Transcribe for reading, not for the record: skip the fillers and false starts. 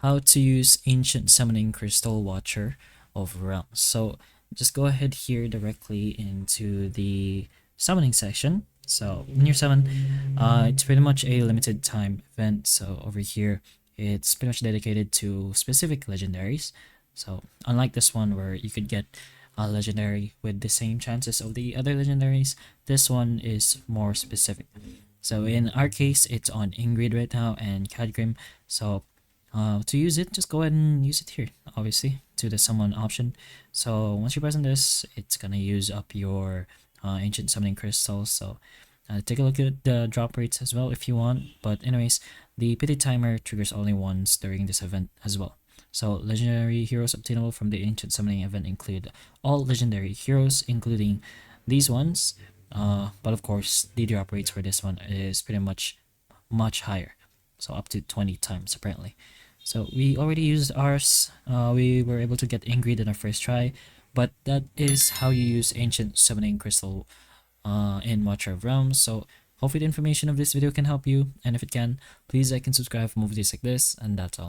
how to use Ancient Summoning Crystal Watcher of Realms. So just go ahead here directly into the summoning section. So when you summon, it's pretty much a limited time event. So over here, it's pretty much dedicated to specific legendaries. So unlike this one where you could get a legendary with the same chances of the other legendaries, this one is more specific. So in our case, it's on Ingrid right now and Cadgrim. So to use it, just go ahead and use it here, obviously, to the summon option. So once you press on this, it's gonna use up your ancient summoning crystals. So take a look at the drop rates as well if you want. But anyways, the pity timer triggers only once during this event as well. So legendary heroes obtainable from the ancient summoning event include all legendary heroes, including these ones. But of course, the drop rates for this one is pretty much higher, so up to 20 times apparently. So we already used ours. We were able to get Ingrid in our first try, but that is how you use Ancient Summoning Crystal in Watcher of Realms. So hopefully the information of this video can help you, and if it can, please like and subscribe for more videos like this, and that's all.